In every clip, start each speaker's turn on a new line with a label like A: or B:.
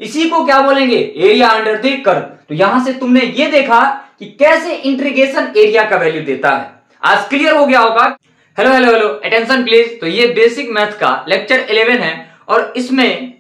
A: इसी को क्या बोलेंगे, एरिया अंडर द कर्व। तो यहां से तुमने ये देखा कि कैसे इंटीग्रेशन एरिया का वैल्यू देता है। आज क्लियर हो गया होगा। Hello hello hello, attention please. तो ये बेसिक मैथ का लेक्चर 11 है और इसमें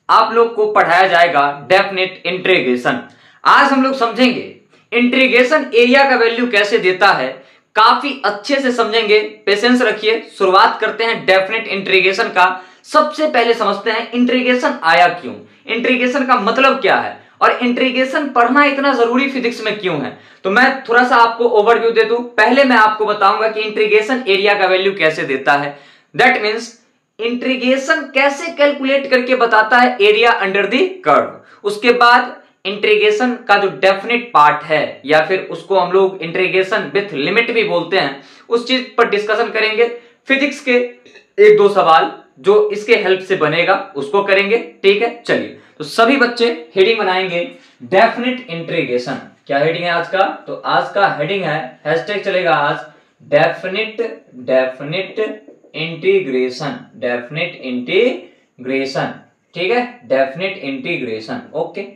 A: आप लोग को पढ़ाया जाएगा डेफिनेट इंटीग्रेशन। आज हम लोग समझेंगे इंटीग्रेशन एरिया का वैल्यू कैसे देता है, काफी अच्छे से समझेंगे। पेशेंस रखिए। शुरुआत करते हैं डेफिनेट इंटीग्रेशन का। सबसे पहले समझते हैं इंटीग्रेशन आया क्यों, इंटीग्रेशन का मतलब क्या है और इंटीग्रेशन पढ़ना इतना जरूरी फिजिक्स में क्यों है। तो मैं थोड़ा सा आपको ओवरव्यू दे दूं। पहले मैं आपको बताऊंगा कि इंटीग्रेशन एरिया का वैल्यू कैसे देता है। दैट मीन्स इंटीग्रेशन कैसे कैलकुलेट करके बताता है एरिया अंडर द कर्व। उसके बाद इंटीग्रेशन का जो डेफिनेट पार्ट है या फिर उसको हम लोग इंटीग्रेशन विथ लिमिट भी बोलते हैं, उस चीज पर डिस्कशन करेंगे। फिजिक्स के एक दो सवाल जो इसके हेल्प से बनेगा उसको करेंगे। ठीक है, चलिए। तो सभी बच्चे हेडिंग बनाएंगे डेफिनेट इंटीग्रेशन। क्या हेडिंग है आज का? तो आज का हेडिंग है, हैशटैग चलेगा आज डेफिनेट इंटीग्रेशन, डेफिनेट इंटीग्रेशन। ठीक है, डेफिनेट इंटीग्रेशन। ओके,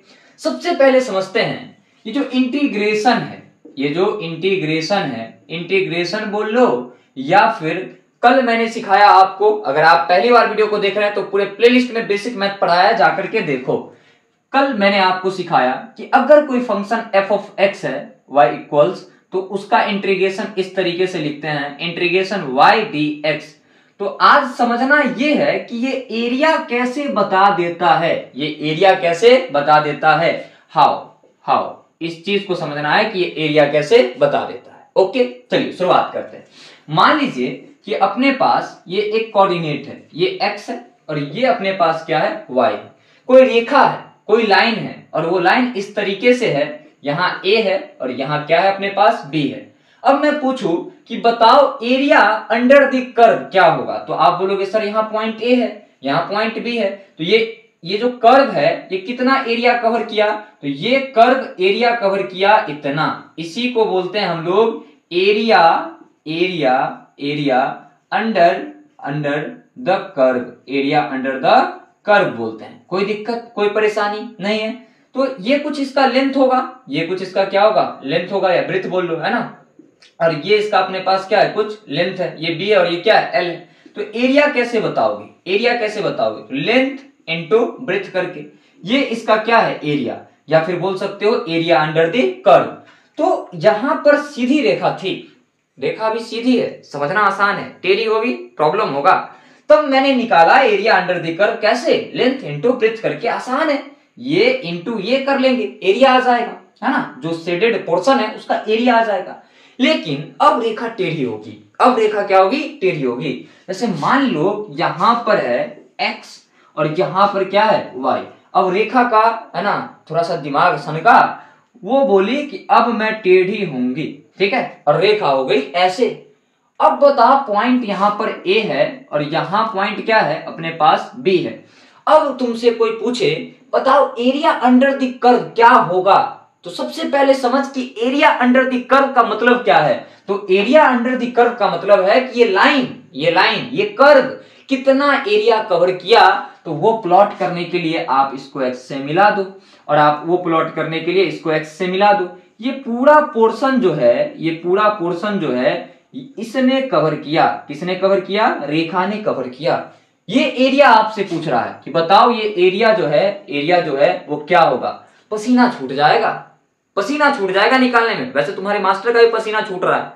A: सबसे पहले समझते हैं ये जो इंटीग्रेशन है, ये जो इंटीग्रेशन है, इंटीग्रेशन बोल लो या फिर कल मैंने सिखाया आपको। अगर आप पहली बार वीडियो को देख रहे हैं तो पूरे प्लेलिस्ट में बेसिक मैथ पढ़ाया, जाकर के देखो। कल मैंने आपको सिखाया कि अगर कोई फंक्शन f ऑफ x है y इक्वल्स, तो उसका इंटीग्रेशन इस तरीके से लिखते हैं इंटीग्रेशन y dx। तो आज समझना ये है कि ये एरिया कैसे बता देता है, ये एरिया कैसे बता देता है। हाउ इस चीज को समझना है कि ये एरिया कैसे बता देता है। ओके, चलिए शुरुआत करते हैं। मान लीजिए कि अपने पास ये एक कोऑर्डिनेट है, ये x है और ये अपने पास क्या है, y है। कोई रेखा है, कोई लाइन है और वो लाइन इस तरीके से है, यहां a है और यहां क्या है अपने पास b है। अब मैं पूछूं कि बताओ एरिया अंडर द कर्व क्या होगा, तो आप बोलोगे सर यहाँ पॉइंट a है, यहाँ पॉइंट b है, तो ये जो कर्व है ये कितना एरिया कवर किया, तो ये कर्व एरिया कवर किया इतना। इसी को बोलते हैं हम लोग area under the curve, area under the curve बोलते हैं। कोई दिक्कत, कोई परेशानी नहीं है। तो ये कुछ इसका लेंथ होगा, ये कुछ इसका क्या होगा, लेंथ होगा या ब्रेथ बोल लो, है ना। और ये इसका अपने पास क्या है, कुछ लेंथ है, ये b है और ये क्या है, l है। तो एरिया कैसे बताओगे, एरिया कैसे बताओगे, तो लेंथ इनटू ब्रेथ करके। ये इसका क्या है, एरिया, या फिर बोल सकते हो एरिया अंडर द कर्व। तो यहां पर सीधी रेखा थी, रेखा भी सीधी है, समझना आसान है, टेढ़ी होगी प्रॉब्लम होगा। तब मैंने निकाला एरिया अंडर द कर्व कैसे, लेंथ इनटू ब्रेथ करके। आसान है, ये इनटू ये कर लेंगे, एरिया आ जाएगा, है ना। जो शेडेड पोर्शन है उसका एरिया आ जाएगा। लेकिन अब रेखा टेढ़ी होगी, अब रेखा क्या होगी, टेढ़ी होगी। जैसे मान लो यहां पर है x और यहां पर क्या है, y। अब रेखा का, है ना, थोड़ा सा दिमाग सनका, वो बोली कि अब मैं टेढ़ी होंगी, ठीक है, और रेखा हो गई ऐसे। अब बताओ पॉइंट यहां पर A है और यहां पॉइंट क्या है अपने पास B है। अब तुमसे कोई पूछे बताओ एरिया अंडर द कर्व क्या होगा, तो सबसे पहले समझ कि एरिया अंडर द कर्व का मतलब क्या है। तो एरिया अंडर द कर्व का मतलब है कि ये कर्व कितना एरिया कवर किया, तो वो प्लॉट करने के लिए आप इसको x से मिला दो और आप वो प्लॉट करने के लिए इसको x से मिला दो। ये पूरा पोर्शन जो है, इसने कवर किया, किसने कवर किया, रेखा ने कवर किया। ये एरिया आपसे पूछ रहा है कि बताओ ये एरिया जो है वो क्या होगा। पसीना छूट जाएगा निकालने में। वैसे तुम्हारे मास्टर का भी पसीना छूट रहा है,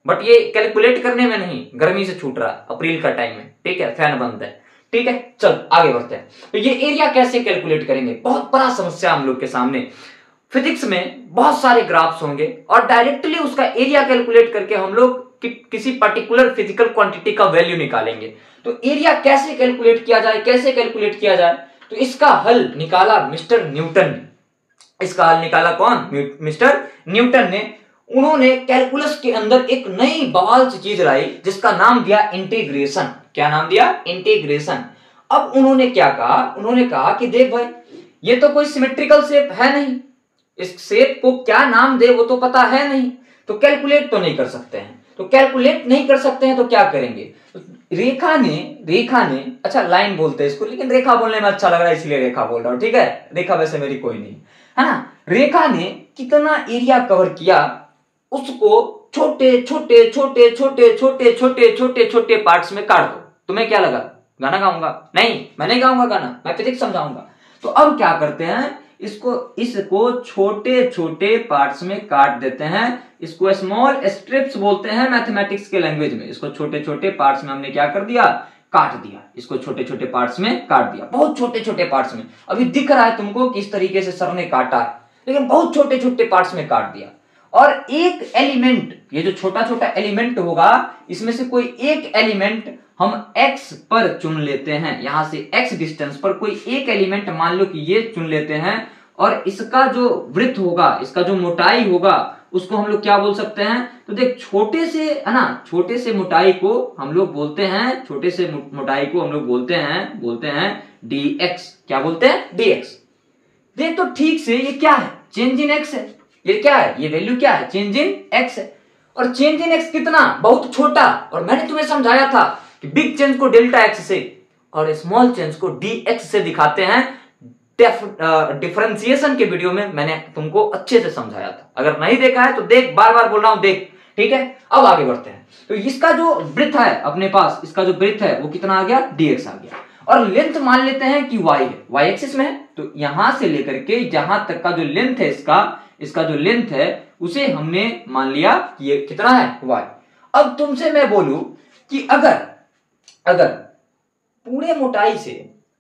A: बट ये कैलकुलेट करने में नहीं, गर्मी से छूट रहा है, अप्रैल का टाइम है, ठीक है, फैन बंद है। ठीक है, चल आगे बढ़ते हैं। तो ये एरिया कैसे कैलकुलेट करेंगे, बहुत बड़ा समस्या हम लोग के सामने। फिजिक्स में बहुत सारे ग्राफ्स होंगे और डायरेक्टली उसका एरिया कैलकुलेट करके हम लोग किसी पर्टिकुलर फिजिकल क्वांटिटी का वैल्यू निकालेंगे। तो एरिया कैसे कैलकुलेट किया जाए, तो इसका हल निकाला मिस्टर न्यूटन ने। इसका हल निकाला कौन, मिस्टर न्यूटन ने। उन्होंने कैलकुलस के अंदर एक नई बवाल सी चीज लाई जिसका नाम दिया इंटीग्रेशन। क्या नाम दिया, इंटीग्रेशन। अब उन्होंने क्या कहा, उन्होंने कहा कि देख भाई ये तो कोई सिमेट्रिकल शेप है नहीं, इस शेप को क्या नाम दे वो तो पता है नहीं, तो कैलकुलेट तो नहीं कर सकते हैं। तो कैलकुलेट नहीं कर सकते हैं तो क्या करेंगे, तो रेखा ने अच्छा लाइन बोलते हैं इसको, लेकिन रेखा बोलने में अच्छा लग रहा है इसलिए रेखा बोल रहा हूं, ठीक है। रेखा वैसे मेरी कोई नहीं है ना। रेखा ने कितना एरिया कवर किया उसको छोटे छोटे छोटे छोटे छोटे छोटे छोटे छोटे पार्ट्स में काट दो। तुम्हें क्या लगा गाना गाऊंगा? नहीं, मैं नहीं गाऊंगा गाना, मैं फिजिक्स समझाऊंगा। तो अब क्या करते हैं, इसको छोटे छोटे पार्ट्स में काट देते हैं। इसको स्मॉल स्ट्रिप्स बोलते हैं मैथमेटिक्स के लैंग्वेज में। इसको छोटे छोटे पार्ट्स में हमने क्या कर दिया, काट दिया। इसको छोटे छोटे पार्ट्स में काट दिया, बहुत छोटे छोटे पार्ट्स में। अभी दिख रहा है तुमको किस तरीके से सर ने काटा है, लेकिन बहुत छोटे छोटे पार्ट्स में काट दिया। और एक एलिमेंट, ये जो छोटा छोटा एलिमेंट होगा, इसमें से कोई एक एलिमेंट हम x पर चुन लेते हैं। यहां से x डिस्टेंस पर कोई एक एलिमेंट मान लो कि ये चुन लेते हैं, और इसका जो वृत्त होगा, इसका जो मोटाई होगा, उसको हम लोग क्या बोल सकते हैं। तो देख, छोटे से है ना, छोटे से मोटाई को हम लोग बोलते हैं, छोटे से मोटाई को हम लोग बोलते हैं dx। क्या बोलते हैं? dx। देख तो ठीक से, ये क्या है? चेंज इन x है। ये क्या है? ये वैल्यू क्या है? चेंज इन x है। और चेंज इन x कितना? बहुत छोटा। और मैंने तुम्हें समझाया था कि बिग चेंज को डेल्टा x से और स्मॉल चेंज को dx से दिखाते हैं। डिफरेंशिएशन के वीडियो में मैंने तुमको अच्छे से समझाया था, अगर नहीं देखा है तो देख, बार बार बोल रहा हूं, देख, ठीक है। अब आगे बढ़ते हैं। तो इसका जो वृत्त है अपने पास, इसका जो वृत्त है वो कितना आ गया? dx आ गया। और लेंथ मान लेते हैं कि y है, y एक्सिस में है। तो यहां से लेकर के जहां तक का जो लेंथ है, इसका जो लेंथ है उसे हमने मान लिया कि ये कितना है? y। अब तुमसे मैं बोलूं कि अगर पूरे मोटाई से,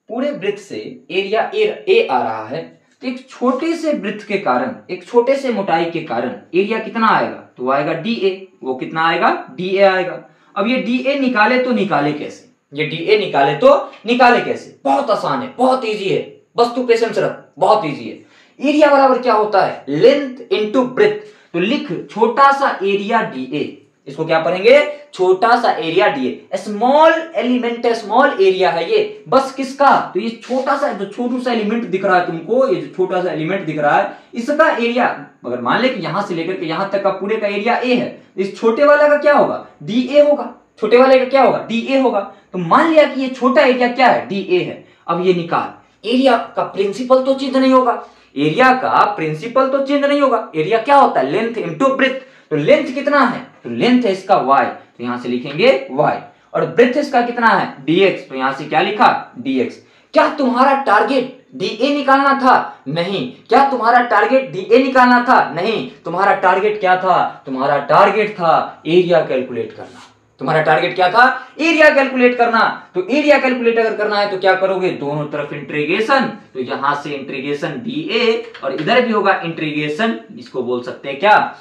A: पूरे वृत्त से एरिया ए आ रहा है, तो एक छोटे से वृत्त के कारण, एक छोटे से मोटाई के कारण एरिया कितना आएगा? तो आएगा dA। वो कितना आएगा? dA आएगा। अब ये dA निकाले तो निकाले कैसे? ये dA निकाले तो निकाले कैसे? बहुत आसान है, बहुत इजी है, बस तू पेशेंस रख, बहुत इजी है। एरिया बराबर क्या होता है? Length into breadth. तो लिख छोटा सा एरिया dA, इसको क्या पढ़ेंगे? छोटा सा एरिया dA। स्मॉल एलिमेंट है, स्मॉल एरिया है ये, बस किसका? तो ये छोटा सा, जो छोटू सा एलिमेंट दिख रहा है तुमको, ये जो छोटा सा एलिमेंट दिख रहा है, इसका एरिया, अगर मान ले कि यहां से लेकर के यहां तक का पूरे का एरिया A है, इस छोटे वाले का क्या होगा? dA होगा। छोटे वाले का क्या होगा? dA होगा। तो मान लिया कि ये छोटा एरिया क्या है? dA है। अब ये निकाल। एरिया का प्रिंसिपल तो चेंज नहीं होगा, एरिया का प्रिंसिपल तो चेंज नहीं होगा। एरिया क्या होता है? Length into breadth. तो लेंथ कितना है? तो लेंथ है इसका y, तो यहां से लिखेंगे y। और ब्रेथ इसका कितना है? dx। तो यहां से क्या लिखा? dx। क्या तुम्हारा टारगेट dA निकालना था? नहीं। क्या तुम्हारा टारगेट dA निकालना था? नहीं। तुम्हारा टारगेट क्या था? तुम्हारा टारगेट था एरिया कैलकुलेट करना। तुम्हारा टारगेट क्या था? एरिया कैलकुलेट करना। तो एरिया कैलकुलेट अगर करना है तो क्या करोगे? दोनों तरफ इंटीग्रेशन। तो यहां से इंटीग्रेशन dA और इधर भी होगा इंटीग्रेशन, इसको बोल सकते हैं क्या?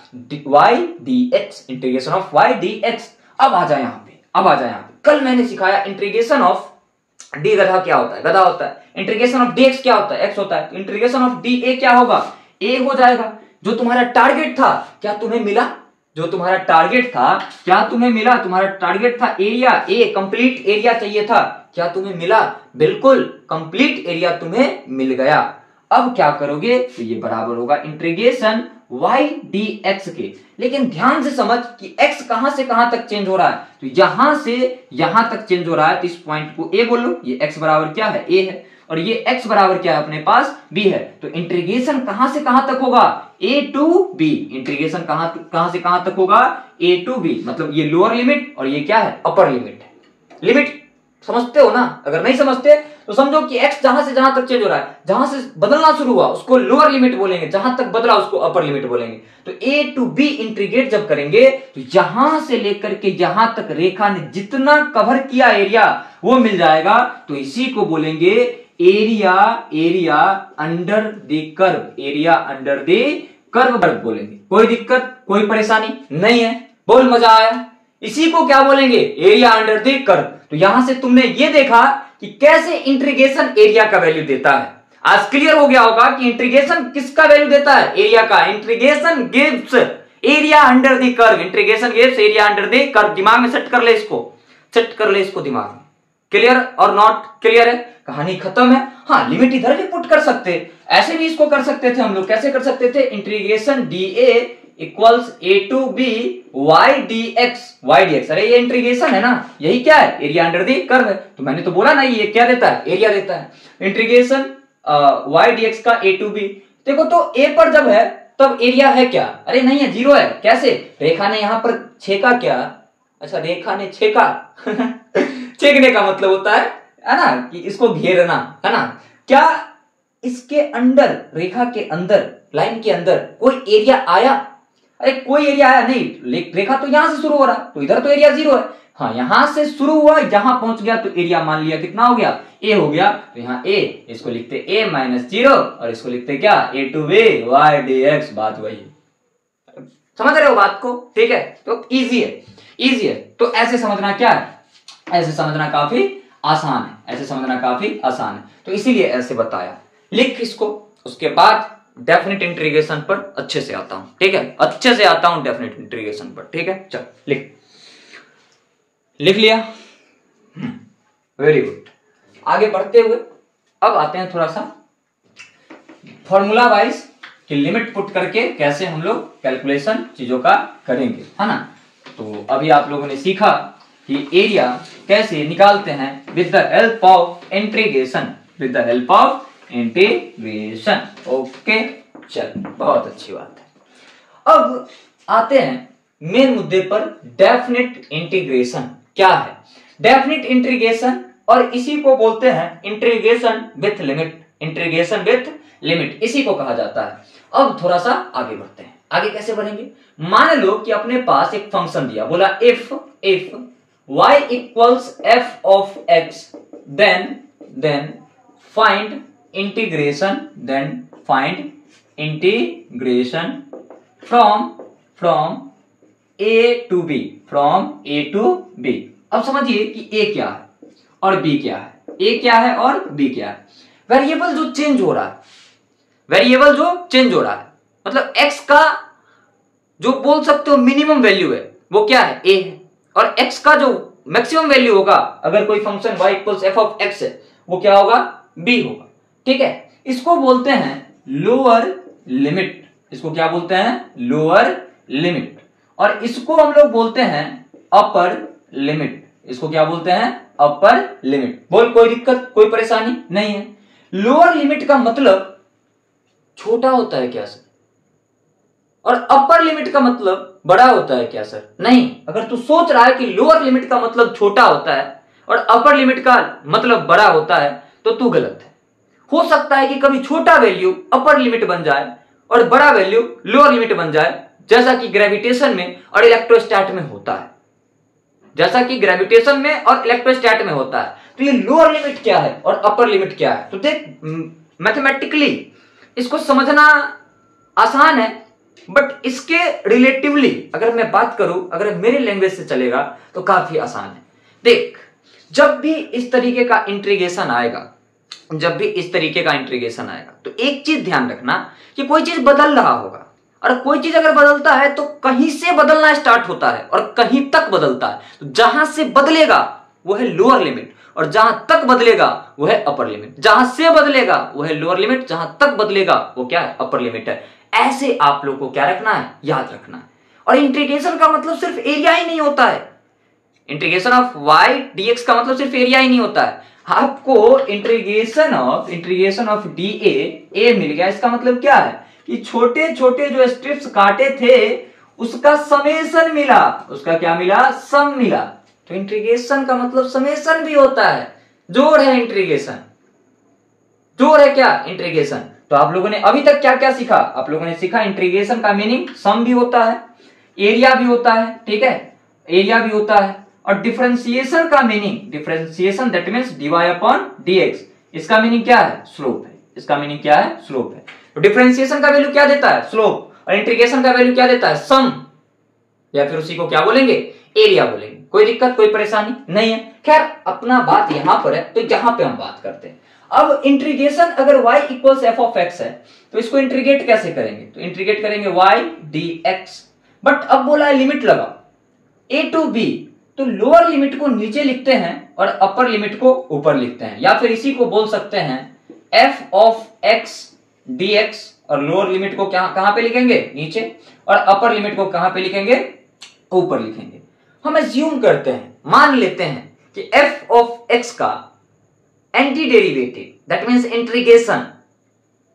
A: y dx, integration of y dx। अब आ जाए यहां पे, अब आ जाए यहां पे। कल मैंने सिखाया इंटीग्रेशन ऑफ d गधा क्या होता है? गधा होता है। इंटीग्रेशन ऑफ dx क्या होता है? x होता है। तो इंटीग्रेशन ऑफ dA क्या होगा? a हो जाएगा। जो तुम्हारा टारगेट था क्या तुम्हें मिला? जो तुम्हारा टारगेट था क्या तुम्हें मिला? तुम्हारा टारगेट था एरिया ए, कंप्लीट एरिया चाहिए था, क्या तुम्हें मिला? बिल्कुल, कंप्लीट एरिया तुम्हें मिल गया। अब क्या करोगे? तो ये बराबर होगा इंटीग्रेशन y dx के। लेकिन ध्यान से समझ कि x कहां से कहां तक चेंज हो रहा है। तो यहां से यहां तक चेंज हो रहा है, तो इस पॉइंट को a बोल लो। ये x बराबर क्या है? a है। और ये x बराबर क्या है अपने पास? b है। तो इंटीग्रेशन कहां से कहां तक होगा? a to b। इंटीग्रेशन कहां से कहां तक होगा? a to b। मतलब ये लोअर लिमिट और ये क्या है? अपर लिमिट है। लिमिट समझते हो ना? अगर नहीं समझते तो समझो कि x जहां से जहां तक चेंज हो रहा है, जहां से बदलना शुरू हुआ उसको लोअर लिमिट बोलेंगे, जहां तक बदला उसको अपर लिमिट बोलेंगे। तो a to b इंटीग्रेट जब करेंगे तो यहां से लेकर के यहां तक रेखा ने जितना कवर किया एरिया वो मिल जाएगा। तो इसी को बोलेंगे area under the curve. Area under the curve बोलेंगे। कोई दिक्कत, कोई परेशानी नहीं है? बोल, मजा आया? इसी को क्या बोलेंगे? Area under the curve. तो यहां से तुमने ये देखा कि कैसे इंटीग्रेशन एरिया का वैल्यू देता है। आज क्लियर हो गया होगा कि इंटीग्रेशन किसका वैल्यू देता है? एरिया का। Integration gives area under the curve. Integration gives area under the curve. दिमाग में सेट कर ले इसको, सेट कर ले इसको दिमाग में। क्लियर और नॉट क्लियर है? कहानी खत्म है। हाँ, लिमिट इधर भी पुट कर सकते, ऐसे भी इसको कर सकते थे हम लोग। कैसे कर सकते थे? Integration dA equals a to b y dx। अरे ये इंटीग्रेशन है ना, यही क्या है? एरिया अंडर दी कर्व है। तो मैंने तो बोला ना, ये क्या देता है? एरिया देता है। इंटीग्रेशन y dx का a टू b, देखो तो a पर जब है तब एरिया है क्या? अरे नहीं है, 0 है। कैसे? रेखा ने यहां पर छेका क्या? अच्छा, रेखा ने छेका छेकने का मतलब होता है ना, कि इसको घेरना, है ना? क्या इसके अंदर, रेखा के अंदर, लाइन के अंदर कोई एरिया आया? अरे कोई एरिया आया नहीं। रेखा तो यहां से शुरू हो रहा, तो इधर तो एरिया 0 है। हाँ, यहां से शुरू हुआ, यहां पहुंच गया तो एरिया मान लिया कितना हो गया? a हो गया। तो यहाँ a, इसको लिखते a माइनस 0 और इसको लिखते क्या? a to b y dx। बात वही, समझ रहे हो बात को? ठीक है, तो इजी है, इजी है। तो ऐसे समझना क्या है? ऐसे समझना काफी आसान है, ऐसे समझना काफी आसान है। तो इसीलिए ऐसे बताया। लिख इसको, उसके बाद डेफिनेट इंटीग्रेशन पर अच्छे से आता हूं। ठीक है, अच्छे से आता हूं डेफिनेट इंटीग्रेशन पर। ठीक है, चल लिख लिया। Very good. आगे बढ़ते हुए अब आते हैं थोड़ा सा फॉर्मूला वाइज कि लिमिट पुट करके कैसे हम लोग कैलकुलेशन चीजों का करेंगे, है ना? तो अभी आप लोगों ने सीखा कि एरिया कैसे निकालते हैं with the help of integration, with the help of integration. Okay, चल, बहुत अच्छी बात है। अब आते हैं मेन मुद्दे पर, डेफिनिट इंटीग्रेशन क्या है? डेफिनिट इंटीग्रेशन, और इसी को बोलते हैं integration with limit. Integration with limit इसी को कहा जाता है। अब थोड़ा सा आगे बढ़ते हैं। आगे कैसे बढ़ेंगे? मान लो कि अपने पास एक फंक्शन दिया, बोला if y equals f of x then find integration, from a to b। अब समझिए कि a क्या है और b क्या है, a क्या है और b क्या है। वेरिएबल जो चेंज हो रहा है, वेरिएबल जो चेंज हो रहा है, मतलब x का जो बोल सकते हो मिनिमम वैल्यू है वो क्या है? a है। और x का जो मैक्सिमम वैल्यू होगा अगर कोई function y equals f of x है, वो क्या होगा? b होगा। ठीक है, इसको बोलते हैं लोअर लिमिट। इसको क्या बोलते हैं? Lower limit. और इसको हम लोग बोलते हैं अपर लिमिट। इसको क्या बोलते हैं? Upper limit. बोल, कोई दिक्कत, कोई परेशानी नहीं है? लोअर लिमिट का मतलब छोटा होता है क्या सर? और अपर लिमिट का मतलब बड़ा होता है क्या सर? नहीं। अगर तू सोच रहा है कि लोअर लिमिट का मतलब छोटा होता है और अपर लिमिट का मतलब बड़ा होता है तो तू गलत है। हो सकता है कि कभी छोटा वैल्यू अपर लिमिट बन जाए और बड़ा वैल्यू लोअर लिमिट बन जाए, जैसा कि ग्रेविटेशन में और इलेक्ट्रोस्टैट में होता है, जैसा कि ग्रेविटेशन में और इलेक्ट्रोस्टैट में होता है। तो ये लोअर लिमिट क्या है और अपर लिमिट क्या है? तो देख, मैथमेटिकली इसको समझना आसान है, बट इसके रिलेटिवली अगर मैं बात करूं, अगर मेरे लैंग्वेज से चलेगा तो काफी आसान है। देख, जब भी इस तरीके का इंटीग्रेशन आएगा, जब भी इस तरीके का इंटीग्रेशन आएगा तो एक चीज ध्यान रखना कि कोई चीज बदल रहा होगा, और कोई चीज अगर बदलता है तो कहीं से बदलना स्टार्ट होता है और कहीं तक बदलता है। तो जहां से बदलेगा वो है लोअर लिमिट और जहां तक बदलेगा वो है अपर लिमिट। जहां से बदलेगा वो है लोअर लिमिट, जहां तक बदलेगा वो क्या है? अपर लिमिट है। ऐसे आप लोग को क्या रखना है? याद रखना है। और इंटीग्रेशन का मतलब सिर्फ एरिया ही नहीं होता है। इंटीग्रेशन ऑफ y dx का मतलब सिर्फ एरिया ही नहीं होता है। आपको इंटीग्रेशन ऑफ dA a मिल गया, इसका मतलब क्या है कि छोटे छोटे जो स्ट्रिप्स काटे थे उसका समेशन मिला। उसका क्या मिला? सम मिला। तो इंटीग्रेशन का मतलब समेशन भी होता है, जोड़ है इंटीग्रेशन, जोड़ है क्या? इंटीग्रेशन। तो आप लोगों ने अभी तक क्या क्या सीखा? आप लोगों ने सीखा इंटीग्रेशन का मीनिंग सम भी होता है, एरिया भी होता है, ठीक है, एरिया भी होता है। और डिफरेंशिएशन का meaning, differentiation that means dy upon dx, इसका मीनिंग क्या है? स्लोप है। इसका मीनिंग क्या है? स्लोप है। तो डिफरेंशिएशन का वैल्यू क्या देता है? स्लोप। और इंटीग्रेशन का वैल्यू क्या देता है? सम, या फिर उसी को क्या बोलेंगे? एरिया बोलेंगे। कोई दिक्कत, कोई परेशानी नहीं है? खैर, अपना बात यहां पर है तो यहां पे हम बात करते हैं। अब इंटीग्रेशन अगर y equals f of x है तो इसको इंटीग्रेट कैसे करेंगे? तो इंटीग्रेट करेंगे y dx, बट अब बोला है लिमिट लगाओ a टू b, तो लोअर लिमिट को नीचे लिखते हैं और अपर लिमिट को ऊपर लिखते हैं, या फिर इसी को बोल सकते हैं f ऑफ x dx, और लोअर लिमिट को कहां पे लिखेंगे, नीचे, और अपर लिमिट को कहां पे लिखेंगे, ऊपर लिखेंगे। हम एज्यूम करते हैं, मान लेते हैं कि f ऑफ x का anti derivative, that means integration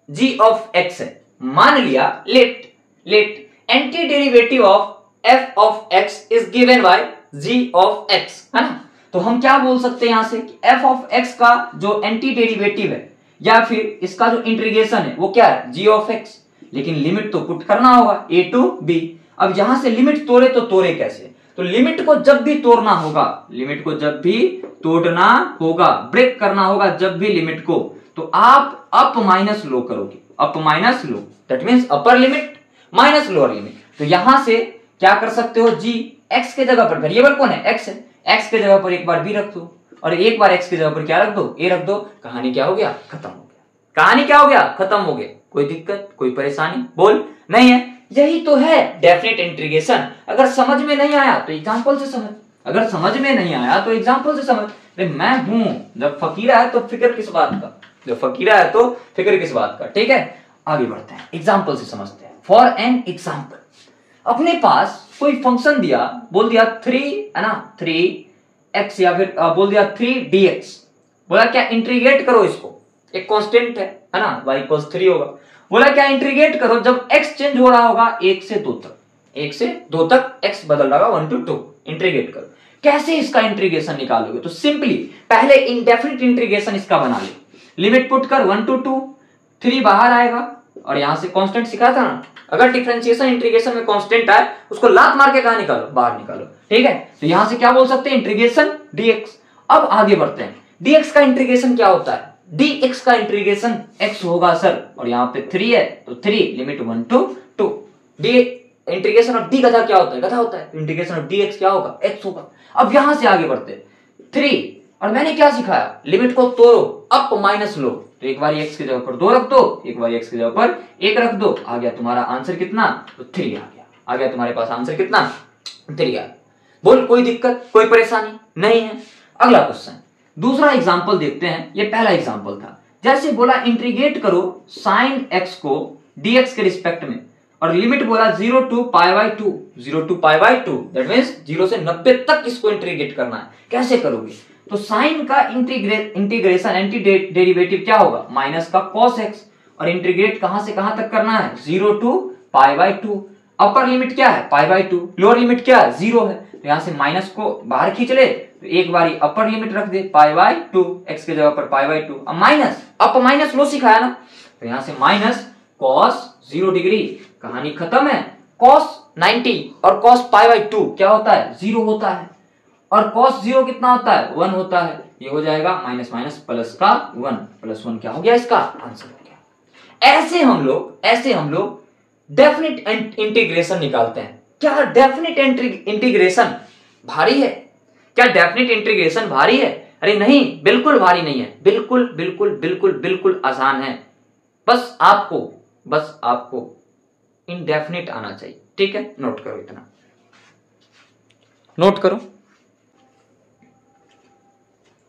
A: g of x है। मान लिया, let anti derivative of f of x is given by g of x, है ना। तो हम क्या बोल सकते हैं यहां से कि f ऑफ x का जो एंटी डेरिवेटिव है या फिर इसका जो इंटीग्रेशन है वो क्या है, g ऑफ x, लेकिन लिमिट तो पुट करना होगा a टू b। अब यहां से लिमिट तोड़े तो तोड़े कैसे, तो लिमिट को जब भी तोड़ना होगा, लिमिट को जब भी तोड़ना होगा, ब्रेक करना होगा जब भी लिमिट को, तो आप अप माइनस लो करोगे, up minus low, that means upper limit minus lower limit. तो यहां से क्या कर सकते हो, g x के जगह पर, वेरिएबल कौन है, x है, x के जगह पर एक बार b रख दो और एक बार x की जगह पर क्या रख दो, a रख दो। कहानी क्या हो गया, खत्म हो गया। कहानी क्या हो गया, खत्म हो गया। कोई दिक्कत, कोई परेशानी, बोल नहीं है। यही तो है डेफिनेट इंटीग्रेशन। अगर समझ में नहीं आया तो एग्जांपल से समझ, अगर समझ में नहीं आया तो एग्जांपल से समझ। मैं हूं, जब फकीरा है तो फिक्र किस बात का, जब फकीरा है तो फिक्र किस बात का। ठीक है, आगे बढ़ते हैं, एग्जांपल से समझते हैं। फॉर एन एग्जांपल, अपने पास कोई फंक्शन दिया, बोल दिया 3 है ना, 3x, या फिर बोल दिया 3dx, बोला क्या इंटीग्रेट करो इसको, एक कांस्टेंट है ना, y = 3 होगा। बोला क्या इंटीग्रेट करो जब x चेंज हो रहा होगा 1 से 2 तक, 1 से 2 तक x बदल रहा होगा 1 to 2, इंटीग्रेट करो। कैसे इसका इंटीग्रेशन निकालोगे, तो सिंपली पहले इंडेफिनिट इंटीग्रेशन इसका बना ले, लिमिट पुट कर 1 to 2, 3 बाहर आएगा और यहां से कांस्टेंट सिखा था ना, अगर डिफरेंशिएशन इंटीग्रेशन में कांस्टेंट आए उसको लात मार के कहां निकालो, बाहर निकालो। ठीक है, तो यहां से क्या बोल सकते हैं, इंटीग्रेशन dx। अब आगे बढ़ते हैं, dx का इंटीग्रेशन क्या होता है, dx का इंटीग्रेशन x होगा सर, और यहाँ पे 3 है तो 3 limit 1 to 2। d integration of d गधा क्या होता है, गधा होता है, इंटीग्रेशन ऑफ dx क्या होगा, x होगा। अब यहां से आगे बढ़ते हैं, 3, और मैंने क्या सिखाया, लिमिट को तोड़ो, अप माइनस लो, तो एक बार x की जगह पर 2 रख दो, एक बार x की जगह पर 1 रख दो, आ गया तुम्हारा आंसर कितना, तो 3 आ गया तुम्हारे पास आंसर कितना, 3 आ गया। बोल कोई दिक्कत, कोई परेशानी नहीं है। अगला क्वेश्चन, दूसरा एग्जांपल देखते हैं। ये पहला एग्जांपल था, जैसे बोला इंटीग्रेट करो sin x को dx के रिस्पेक्ट में, और लिमिट बोला 0 to π/2, 0 to π/2, दैट मींस 0 से 90 तक इसको इंटीग्रेट करना है। कैसे करोगे, तो साइन का इंटीग्रेशन एंटी डेरिवेटिव क्या होगा, माइनस का cos x, और इंटीग्रेट कहां से कहां तक करना है, 0 to π/2। अपर लिमिट क्या है, π/2, लोअर लिमिट क्या है, 0 है, तो यहां से माइनस को बाहर खींच ले, तो एक बारी अपर लिमिट रख दे π/2, x की जगह पर π/2। अब माइनस, अप माइनस लो सिखाया ना, तो यहां से माइनस cos 0 डिग्री, कहानी खत्म है। cos 90 और cos π/2 क्या होता है, 0 होता है, और cos 0 कितना होता है, 1 होता है। ये हो जाएगा माइनस माइनस प्लस का 1, प्लस 1 क्या हो गया, इसका आंसर हो गया। ऐसे हम लोग डेफिनिट इंटीग्रेशन निकालते हैं। क्या डेफिनिट इंटीग्रेशन भारी है, क्या डेफिनिट इंटीग्रेशन भारी है, अरे नहीं, बिल्कुल भारी नहीं है, बिल्कुल बिल्कुल बिल्कुल बिल्कुल आसान है। बस आपको इंडेफिनिट आना चाहिए। ठीक है, नोट करो, इतना नोट करो।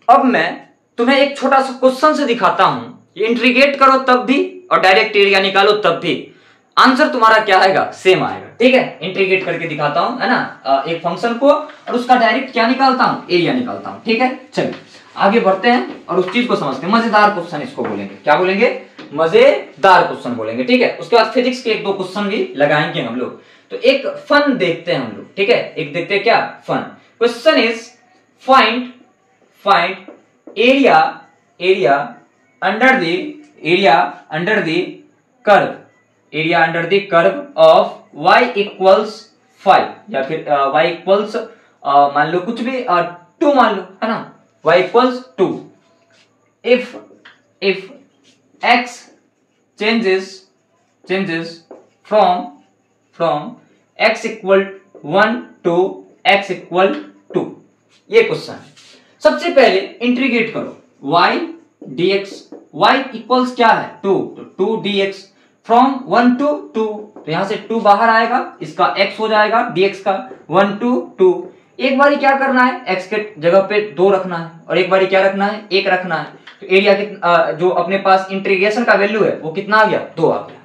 A: अब मैं तुम्हें एक छोटा सा क्वेश्चन से दिखाता हूं, इंटीग्रेट करो तब भी और डायरेक्ट एरिया निकालो तब भी आंसर तुम्हारा क्या आएगा, सेम आएगा। ठीक है, इंटीग्रेट करके दिखाता हूं, है ना, एक फंक्शन को, और उसका डायरेक्ट क्या निकालता हूं, एरिया निकालता हूं। ठीक है, चलिए आगे बढ़ते हैं और उस चीज को समझते हैं। मजेदार क्वेश्चन इसको बोलेंगे, क्या बोलेंगे, मजेदार क्वेश्चन बोलेंगे। ठीक है, उसके बाद फिजिक्स के 1-2 क्वेश्चन भी लगाएंगे हम लोग। तो एक फन देखते हैं हम लोग। ठीक है, एक देखते हैं क्या, fun. Question is find area under the curve of y equals 5, या फिर y equals मान लो कुछ भी 2 मान लो, है ना, y equals 2, if x changes from x equal 1 to x equal 2। ये क्वेश्चन है। सबसे पहले इंटीग्रेट करो y dx, y इक्वल्स क्या है, 2, तो 2 dx फ्रॉम 1 to 2, तो यहां से 2 बाहर आएगा, इसका x हो जाएगा dx का 1 to 2, एक बारी क्या करना है, x के जगह पे 2 रखना है और एक बारी क्या रखना है, 1 रखना है। तो एरिया जो अपने पास इंटीग्रेशन का वैल्यू है वो कितना आ गया, 2 आ गया।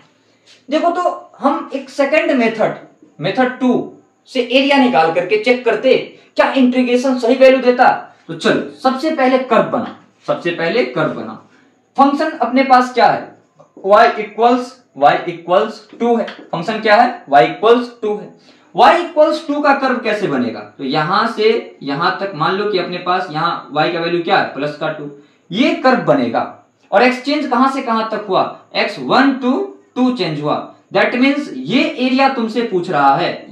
A: देखो तो हम एक सेकंड मेथड 2 से एरिया निकाल करके चेक करते क्या इंटीग्रेशन सही वैल्यू देता। तो चलो सबसे पहले कर्व बना, फंक्शन अपने पास क्या है, y इक्वल्स 2 है। फंक्शन क्या है, y इक्वल्स 2 है। y इक्वल्स 2 का कर्व कैसे बनेगा, तो यहां से यहां तक मान लो कि अपने पास यहां y का वैल्यू क्या है, प्लस का 2, ये कर्व बनेगा। और एक्सचेंज कहां से कहां तक हुआ, x1 to 2 चेंज हुआ। दैट मीन्स ये एरिया तुमसे पूछ रहा है,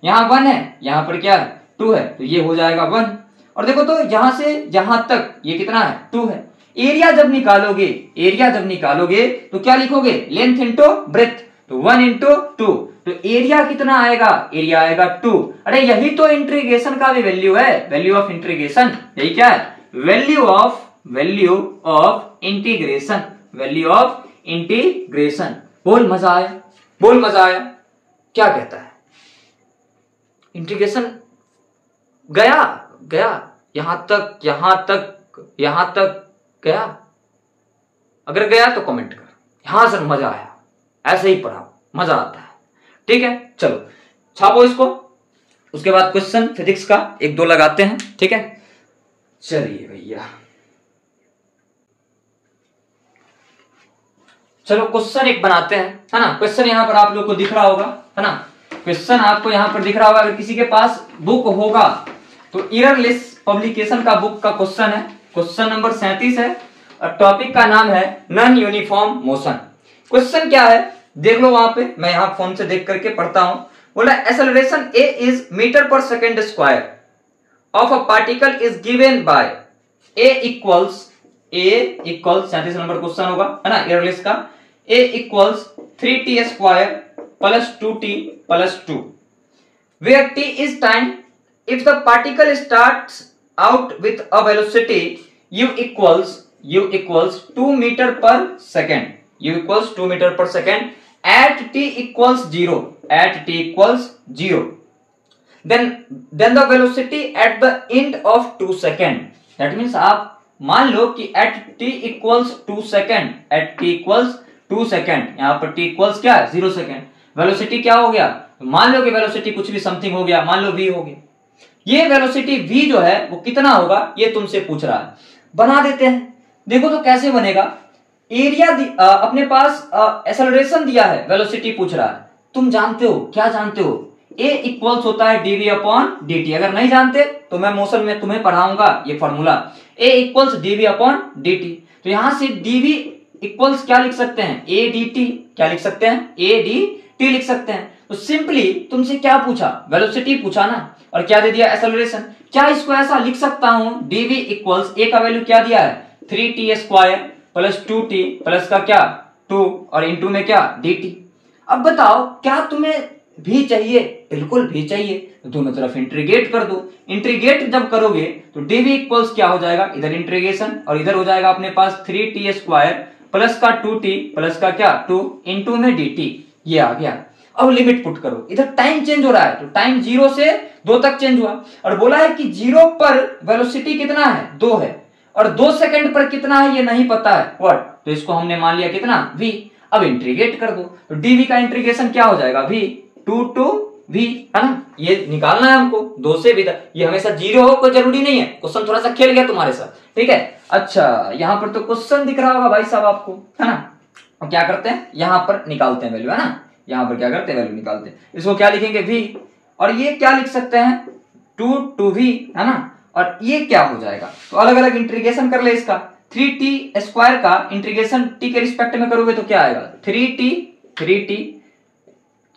A: यहाँ 1 है, यहाँ पर क्या है 2 है, तो ये हो जाएगा 1। और देखो तो यहां से यहां तक ये कितना है, 2 है। एरिया जब निकालोगे तो क्या लिखोगे, लेंथ इंटू ब्रेथ, तो 1 इंटू 2, तो एरिया कितना आएगा, एरिया आएगा 2। अरे यही तो इंटीग्रेशन का भी वैल्यू है, वैल्यू ऑफ इंटीग्रेशन, यही क्या है, वैल्यू ऑफ इंटीग्रेशन। बोल मजा आया, क्या कहता है, इंटीग्रेशन गया यहां तक गया। अगर गया तो कमेंट कर, यहां से मजा आया, ऐसे ही पढ़ाओ, मजा आता है। ठीक है, चलो छापो इसको, उसके बाद क्वेश्चन फिजिक्स का 1-2 लगाते हैं। ठीक है, चलिए भैया, चलो क्वेश्चन एक बनाते हैं, है ना। क्वेश्चन यहाँ पर आप लोग को दिख रहा होगा, है ना, क्वेश्चन आपको यहाँ पर दिख रहा होगा। अगर किसी के पास बुक होगा तो एररलेस पब्लिकेशन का बुक का क्वेश्चन है, क्वेश्चन नंबर 37 है और टॉपिक का नाम है नॉन यूनिफॉर्म मोशन। क्वेश्चन क्या है देख लो वहां पे, मैं यहाँ फोन से देख करके पढ़ता हूं। बोला एक्सेलरेशन a इज मीटर पर second square of a particle is given bye a equals 37 number question होगा, है ना, एररलेस का। a equals 3t square plus 2t plus 2 where t is time if the particle starts out with a velocity u equals 2 meter per second, at t equals 0, then the velocity at the end of 2 second, that means आप मान लो कि at t equals 2 second, यहाँ पर t equals क्या है, 0 second, velocity क्या हो गया, मान लो कि वेलोसिटी कुछ भी समथिंग हो गया, मान लो v हो गया। ये वेलोसिटी v जो है वो कितना होगा, ये तुमसे पूछ रहा है। बना देते हैं, देखो तो कैसे बनेगा। एरिया अपने पास एक्सेलरेशन दिया है, वेलोसिटी पूछ रहा है। तुम जानते हो, क्या जानते हो, a इक्वल्स होता है dv अपॉन dt। अगर नहीं जानते तो मैं मोशन में तुम्हें पढ़ाऊंगा ये formula, a equals dv upon dt। तो यहां से dv इक्वल्स क्या लिख सकते हैं, a dt, क्या लिख सकते हैं, a dt लिख सकते हैं। तो सिंपली तुमसे क्या पूछा, वेलोसिटी पूछा ना, और क्या दे दिया, एक्सेलरेशन। क्या इसको ऐसा लिख सकता हूं, dv इक्वल्स a का वैल्यू क्या दिया है, 3t square plus 2t plus का क्या 2 और इंटू में क्या dt। अब बताओ क्या तुम्हें भी चाहिए, बिल्कुल भी चाहिए, तो दोनों तरफ इंटीग्रेट कर दो। इंटीग्रेट जब करोगे तो dv इक्वल्स क्या हो जाएगा, इधर इंटीग्रेशन और इधर हो जाएगा अपने पास 3t स्क्वायर प्लस का 2t प्लस का क्या 2 इंटू में dt, ये आ गया। अब लिमिट पुट करो, इधर टाइम चेंज हो रहा है, तो टाइम 0 से 2 तक चेंज हुआ और बोला है कि 0 पर वेलोसिटी कितना है, 2 है, और 2 सेकंड पर कितना है ये नहीं पता है, व्हाट, तो इसको हमने मान लिया कितना, v। अब इंटीग्रेट कर दो तो dv का इंटीग्रेशन क्या हो जाएगा, v 2 to v, है ना, ये निकालना है हमको 2 से v तक। ये हमेशा 0 हो कोई जरूरी नहीं है, क्वेश्चन थोड़ा सा खेल गया तुम्हारे साथ, ठीक है। अच्छा यहाँ पर तो क्वेश्चन दिख रहा होगा भाई साहब आपको, है ना। और क्या करते हैं, यहाँ पर निकालते हैं वैल्यू, है ना, यहाँ पर क्या करते हैं, वैल्यू निकालते हैं। इसको क्या लिखेंगे, v, और ये क्या लिख सकते हैं 2 to v, है ना, और ये क्या हो जाएगा, तो अलग अलग इंटीग्रेशन कर ले इसका। 3t स्क्वायर का इंटीग्रेशन t के रिस्पेक्ट में करोगे तो क्या आएगा, 3t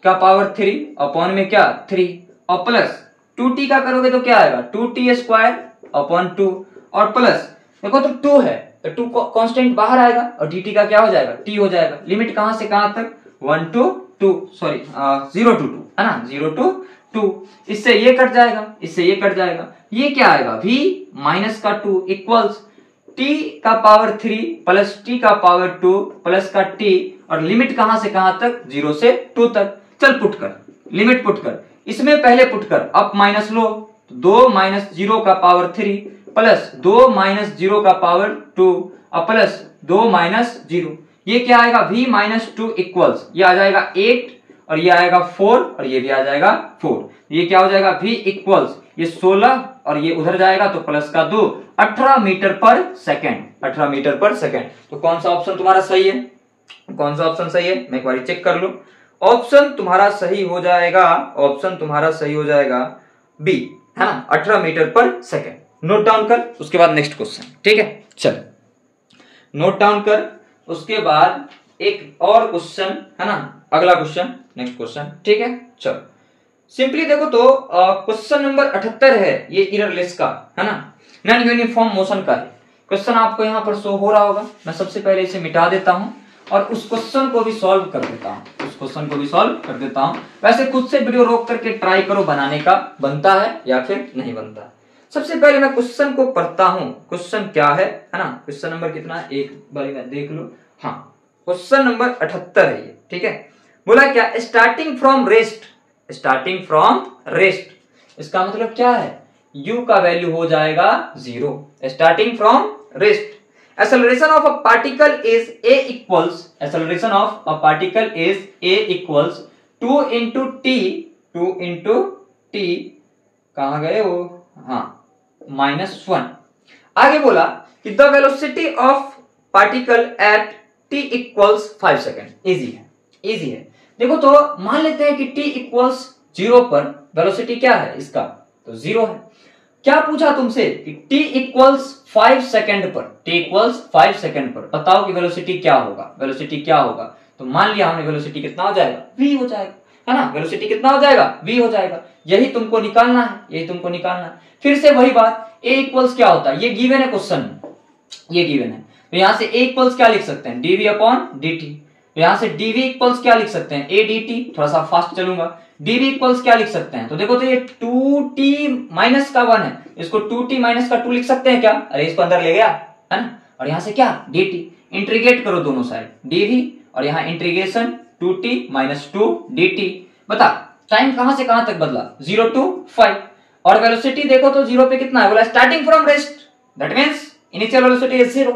A: का पावर 3 अपॉन में क्या 3, और प्लस 2t का करोगे तो क्या आएगा, 2t स्क्वायर अपॉन 2, और प्लस देखो तो 2 है तो 2 कांस्टेंट बाहर आएगा और dt का क्या हो जाएगा, t हो जाएगा। लिमिट कहां से कहां तक, 1 to 2, सॉरी 0 to 2, है ना, 0 to 2। इससे ये कट जाएगा, इससे ये कट जाएगा, ये क्या आएगा, v माइनस का 2 इक्वल्स t का पावर 3 प्लस t का पावर 2 प्लस का t, और लिमिट कहां से कहां तक, 0 से 2 तक। चल पुट कर, लिमिट पुट कर, इसमें पहले पुट कर, अप माइनस लो, 2 माइनस 0 का पावर 3 प्लस 2 माइनस 0 का पावर 2 और प्लस 2 माइनस 0, ये क्या आएगा v माइनस 2 इक्वल्स, ये आ जाएगा 8 और ये आएगा 4 और ये भी आ जाएगा 4, ये क्या हो जाएगा v इक्वल्स, ये 16 और ये उधर जाएगा तो प्लस का 2, 18 मीटर पर सेकेंड, 18 मीटर पर सेकेंड। तो कौन सा ऑप्शन तुम्हारा सही है, कौन सा ऑप्शन सही है, मैं एक बार चेक कर लो। ऑप्शन तुम्हारा सही हो जाएगा, ऑप्शन तुम्हारा सही हो जाएगा बी, है ना, 18 मीटर पर सेकेंड। नोट डाउन कर, उसके बाद नेक्स्ट क्वेश्चन, ठीक है, चल नोट डाउन कर। उसके बाद एक और क्वेश्चन है ना, अगला क्वेश्चन, नेक्स्ट क्वेश्चन, ठीक है। चलो सिंपली देखो तो क्वेश्चन नंबर 78 है, ये इररलेस का है ना, नॉन यूनिफॉर्म मोशन का है क्वेश्चन, आपको यहाँ पर शो हो रहा होगा। मैं सबसे पहले इसे मिटा देता हूँ और उस क्वेश्चन को भी सॉल्व कर देता हूँ, उस क्वेश्चन को भी सॉल्व कर देता हूँ। वैसे खुद से वीडियो रोक करके ट्राई करो, बनाने का बनता है या फिर नहीं बनता। सबसे पहले मैं क्वेश्चन को पढ़ता हूँ, क्वेश्चन क्या है ना, क्वेश्चन नंबर कितना है, एक बार में देख लो। हाँ, क्वेश्चन नंबर 78 है ये, ठीक है। बोला क्या, starting from rest, starting from rest, इसका मतलब क्या है, u का वैल्यू हो जाएगा 0, starting from rest. acceleration of a particle is a equals, acceleration of a particle is a equals 2 into t, 2 into t, कहां गए वो, हाँ, -1। आगे बोला कि the velocity of particle at t equals 5 second. Easy है, इजी है। देखो तो मान लेते हैं कि t इक्वल्स 0 पर वेलोसिटी क्या है इसका, तो 0 है। क्या पूछा तुमसे कि t इक्वल्स 5 सेकेंड पर, t इक्वल्स 5 सेकेंड पर बताओ कि वेलोसिटी क्या होगा, वेलोसिटी क्या होगा। तो मान लिया हमने वेलोसिटी कितना हो जाएगा, v हो जाएगा, है ना, वेलोसिटी कितना हो जाएगा, v हो जाएगा। यही तुमको निकालना है, यही तुमको निकालना है। फिर से वही बात, a इक्वल्स क्या होता है, ये गिवन है क्वेश्चन में, ये गिवन है। तो यहां से a इक्वल्स क्या लिख सकते हैं, dv अपॉन dt। तो यहां से dv इक्वल्स क्या लिख सकते हैं, a dt। थोड़ा सा फास्ट चलूंगा, dv इक्वल्स क्या लिख सकते हैं, तो देखो तो ये 2t माइनस का 1 है, इसको 2t माइनस का 2 लिख सकते हैं क्या, अरे इसको अंदर ले गया, है ना। और यहां से क्या, dt, इंटीग्रेट करो दोनों साइड, dv और यहां इंटीग्रेशन 2t माइनस 2 dt। बता टाइम कहां से कहां तक बदला, 0 to 5। और वेलोसिटी देखो तो 0 पे कितना है, बोला starting from rest, that means initial velocity is 0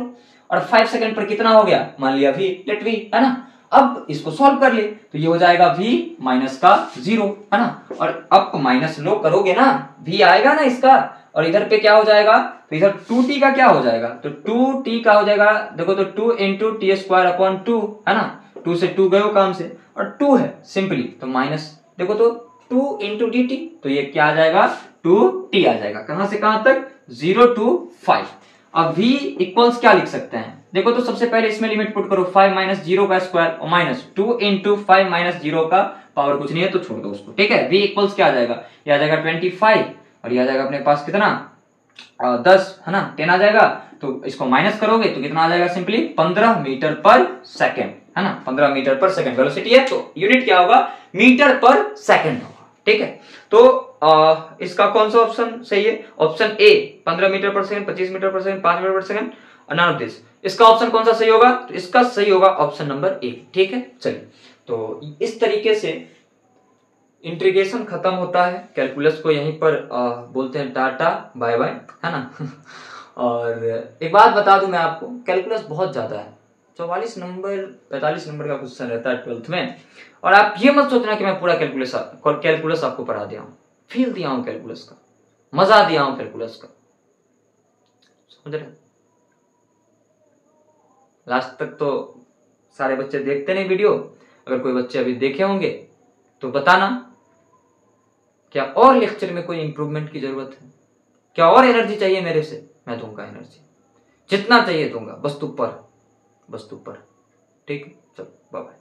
A: और 5 सेकंड पर कितना हो गया, मान लिया v, लेट v, है ना। अब इसको सॉल्व कर ले तो ये हो जाएगा v माइनस का 0, है ना। और अप माइनस लो करोगे ना, v आएगा ना इसका, और इधर पे क्या हो जाएगा, तो इधर 2t का क्या हो जाएगा, तो 2t का हो जाएगा, देखो तो 2 इंटू टी स्क्वायर अपॉन 2, है ना, 2 से 2 गए काम से, और 2 है सिंपली, तो माइनस, देखो तो 2 इंटू डी टी, तो ये क्या आ जाएगा, 2t आ जाएगा। कहां से कहां तक, 0 to 5। अब v इक्वल्स क्या लिख सकते हैं, देखो तो सबसे पहले इसमें लिमिट पुट करो, 5 माइनस 0 का स्क्वायर और माइनस 2 इंटू 5 माइनस 0 का पावर कुछ नहीं है तो छोड़ दो उसको, ठीक है। v इक्वल्स क्या आ जाएगा, ये आ जाएगा 25 और ये आ जाएगा अपने पास कितना 10, है ना, 10 आ जाएगा। तो इसको माइनस करोगे तो कितना आ जाएगा, सिंपली 15 मीटर पर सेकेंड, है ना, 15 मीटर पर सेकेंड वेलोसिटी है, तो यूनिट क्या होगा, मीटर पर सेकेंड होगा, ठीक है। तो इसका कौन सा ऑप्शन सही है, ऑप्शन ए, 15 मीटर पर सेकंड, 25 मीटर पर सेकंड, 5 मीटर पर सेकंड, नन ऑफ दिस। इसका ऑप्शन कौन सा सही होगा, तो इसका सही होगा ऑप्शन नंबर ए, ठीक है। चलिए, तो इस तरीके से इंटीग्रेशन खत्म होता है। कैलकुलस को यहीं पर बोलते हैं टाटा बाय बाय, है ना। और एक बात बता दूं मैं आपको, कैलकुलस बहुत ज्यादा है, 44 नंबर 45 नंबर का क्वेश्चन रहता है 12th में। और आप ये मत सोचना कि मैं पूरा कैलकुलस आपको पढ़ा दिया हूँ, फील दिया हूँ कैलकुलस का, मजा दिया हूँ कैलकुलस का, समझ रहे। लास्ट तक तो सारे बच्चे देखते नहीं वीडियो, अगर कोई बच्चे अभी देखे होंगे तो बताना क्या और लेक्चर में कोई इंप्रूवमेंट की जरूरत है, क्या और एनर्जी चाहिए मेरे से, मैं दूंगा एनर्जी, जितना चाहिए दूंगा, बस तू पढ़, बस तू पढ़, ठीक है। चलो bye bye,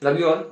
A: love you all.